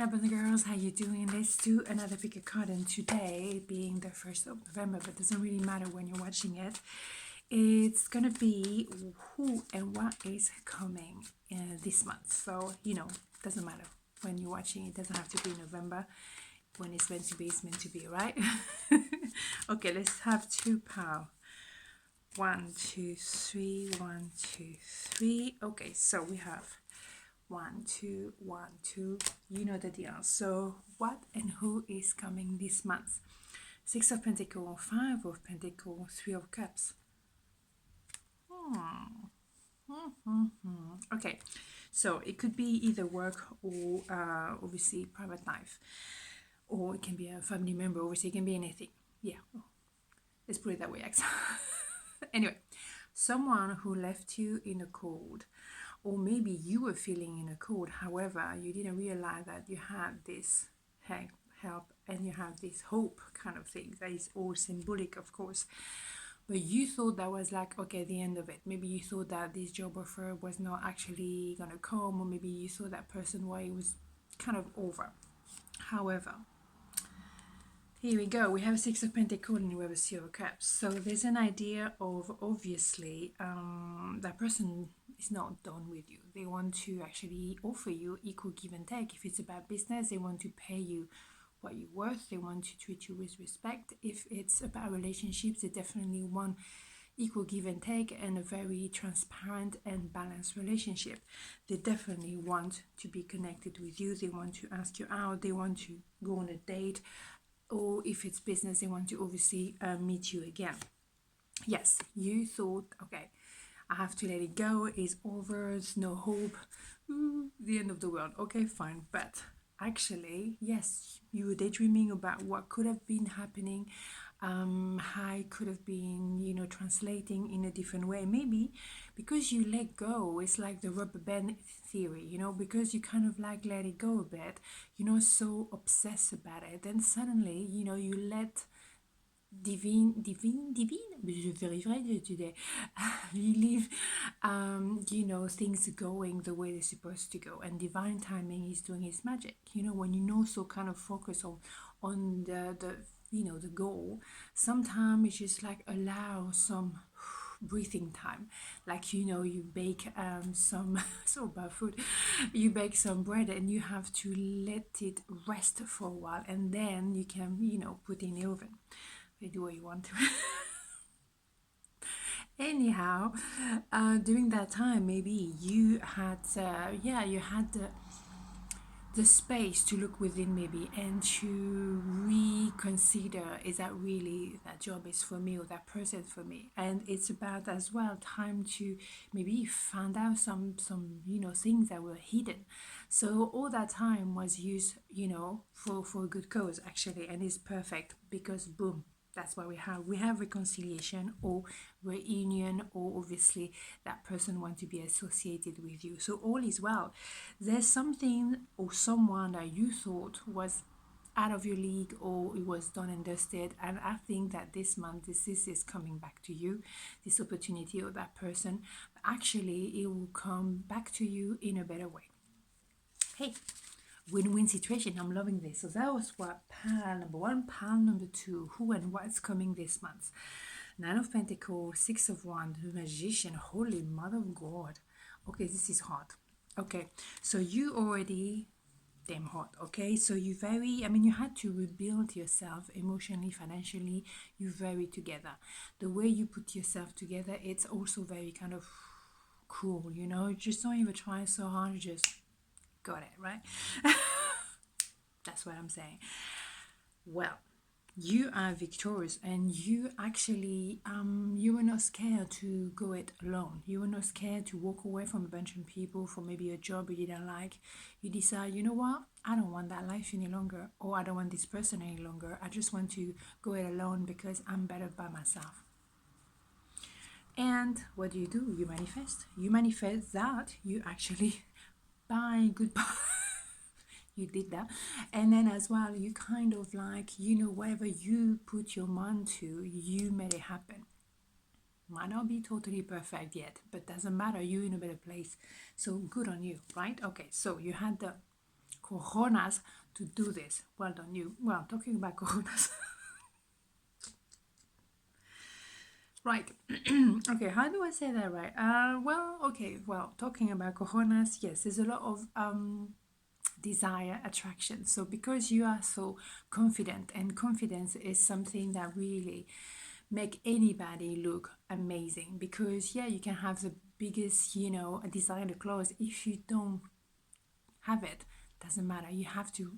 Hi boys and girls, how you doing? Let's do another pick a card, and today being the 1st of November, but it doesn't really matter when you're watching it. It's gonna be who and what is coming this month. So, doesn't matter when you're watching, it doesn't have to be November. When it's meant to be, it's meant to be, right? Okay, let's have two power. 1, 2, 3, 1, 2, 3. Okay, so we have 1, 2, 1, 2. You know the deal. So what and who is coming this month? 6 of Pentacles, 5 of Pentacles, 3 of Cups. Okay, so it could be either work or obviously private life, or it can be a family member. Obviously it can be anything. Yeah, let's put it that way. Axelle. Anyway, someone who left you in the cold, or maybe you were feeling in a cold, however you didn't realize that you had this help and you have this hope kind of thing that is all symbolic, of course, but you thought that was like, okay, the end of it. Maybe you thought that this job offer was not actually gonna come, or maybe you thought that person, why it was kind of over. However, here we go. We have 6 of Pentacles and we have a 0 of Cups. So there's an idea of, obviously, that person is not done with you. They want to actually offer you equal give and take. If it's about business, they want to pay you what you're worth. They want to treat you with respect. If it's about relationships, they definitely want equal give and take and a very transparent and balanced relationship. They definitely want to be connected with you. They want to ask you out. They want to go on a date. Or if it's business, they want to obviously meet you again. Yes, you thought, okay, I have to let it go, it's over, there's no hope, the end of the world. Okay, fine. But actually, yes, you were daydreaming about what could have been happening, how it could have been, translating in a different way. Maybe because you let go, it's like the rubber band theory, because you kind of like let it go a bit, so obsessed about it. Then suddenly, you let divine, je vérifierai today. You leave, things going the way they're supposed to go, and divine timing is doing its magic. When so kind of focus on the goal, sometimes it's just like allow some breathing time, like you bake some so bad food, you bake some bread and you have to let it rest for a while, and then you can put in the oven. You do what you want to. Anyhow, during that time, maybe you had you had the space to look within, maybe, and to reconsider, is that really that job is for me, or that person for me? And it's about as well time to maybe find out some things that were hidden. So all that time was used for a good cause, actually, and it's perfect because boom, that's what we have reconciliation or reunion, or obviously that person wants to be associated with you, so all is well. There's something or someone that you thought was out of your league, or it was done and dusted, and I think that this month this is coming back to you, this opportunity or that person. But actually it will come back to you in a better way. Hey, win-win situation. I'm loving this. So that was what pile number 1. Pile number 2, who and what's coming this month? 9 of Pentacles, 6 of Wands, the Magician. Holy Mother of God. Okay, this is hot. Okay, so you already damn hot. Okay, so you you had to rebuild yourself emotionally, financially. You very together. The way you put yourself together, it's also very kind of cool. Just don't even try so hard, just got it right. That's what I'm saying. Well, you are victorious, and you actually you were not scared to go it alone. You were not scared to walk away from a bunch of people for maybe a job you didn't like. You decide, you know what, I don't want that life any longer, or I don't want this person any longer. I just want to go it alone because I'm better by myself. And what do? You manifest. You manifest that you actually buy goodbye. You did that. And then as well, you kind of like, whatever you put your mind to, you made it happen. Might not be totally perfect yet, but doesn't matter, you're in a better place. So good on you, right? Okay, so you had the cojones to do this. Well done, you. Well, talking about cojones. Right. Okay, how do I say that right? Well, talking about cojones, yes, there's a lot of desire, attraction. So because you are so confident, and confidence is something that really make anybody look amazing, because yeah, you can have the biggest, designer clothes, if you don't have it, doesn't matter. You have to,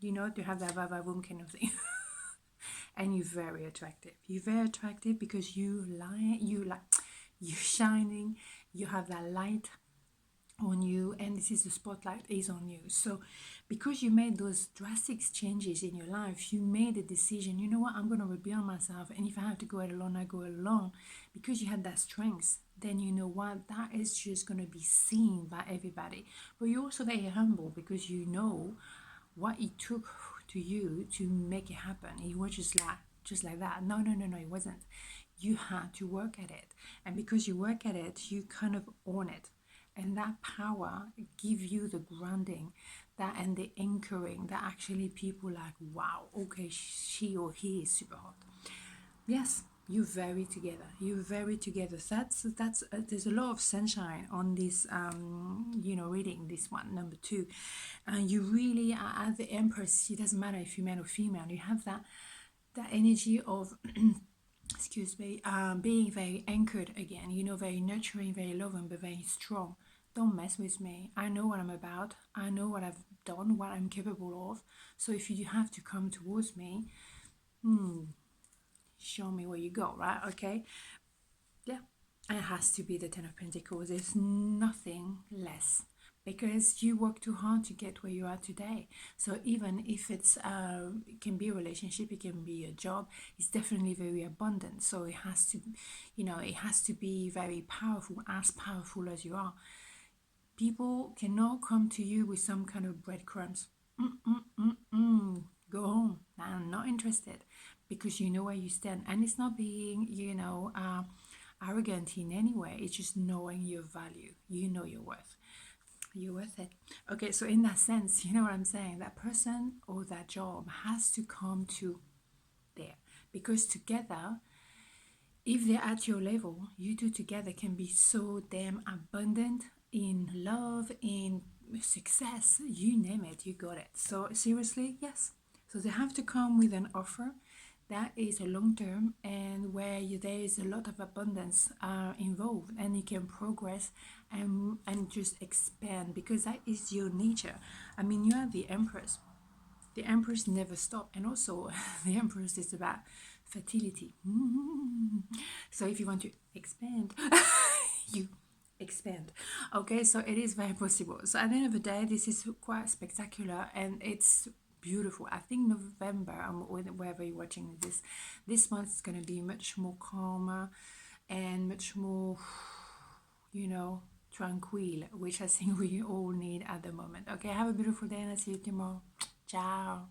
to have that va boom kind of thing. And you're very attractive. You're very attractive because you're shining. You have that light on you, and this is the spotlight is on you. So because you made those drastic changes in your life, you made a decision, you know what, I'm going to rebuild myself, and if I have to go it alone, I go it alone. Because you had that strength, then you know what, that is just going to be seen by everybody. But you're also very humble, because you know what it took to you to make it happen. It was just like that. No, it wasn't. You had to work at it, and because you work at it, you kind of own it. And that power give you the grounding, that and the anchoring, that actually people like, wow, okay, she or he is super hot. Yes, you vary together. You vary together. That's there's a lot of sunshine on this reading this one, number 2. And you really are at the Empress. It doesn't matter if you're male or female. You have that energy of excuse me, being very anchored again, very nurturing, very loving, but very strong. Don't mess with me. I know what I'm about. I know what I've done, what I'm capable of. So if you have to come towards me, show me where you go, right? Okay. Yeah. And it has to be the Ten of Pentacles. There's nothing less, because you work too hard to get where you are today. So even if it can be a relationship, it can be a job, it's definitely very abundant. So it has to, it has to be very powerful, as powerful as you are. People cannot come to you with some kind of breadcrumbs. Go home. I'm not interested, because you know where you stand. And it's not being, arrogant in any way. It's just knowing your value. You know your worth. You're worth it. Okay, so in that sense, you know what I'm saying? That person or that job has to come to there, because together, if they're at your level, you two together can be so damn abundant in love, in success, you name it, you got it. So seriously, yes. So they have to come with an offer that is a long term, and where there is a lot of abundance involved, and you can progress and just expand, because that is your nature. I mean, you are the Empress. The Empress never stop, and also the Empress is about fertility. So if you want to expand, you expand. Okay, so it is very possible. So at the end of the day, this is quite spectacular, and it's beautiful. I think November, wherever you're watching this month is going to be much more calmer and much more, tranquil, which I think we all need at the moment. Okay, have a beautiful day, and I'll see you tomorrow. Ciao.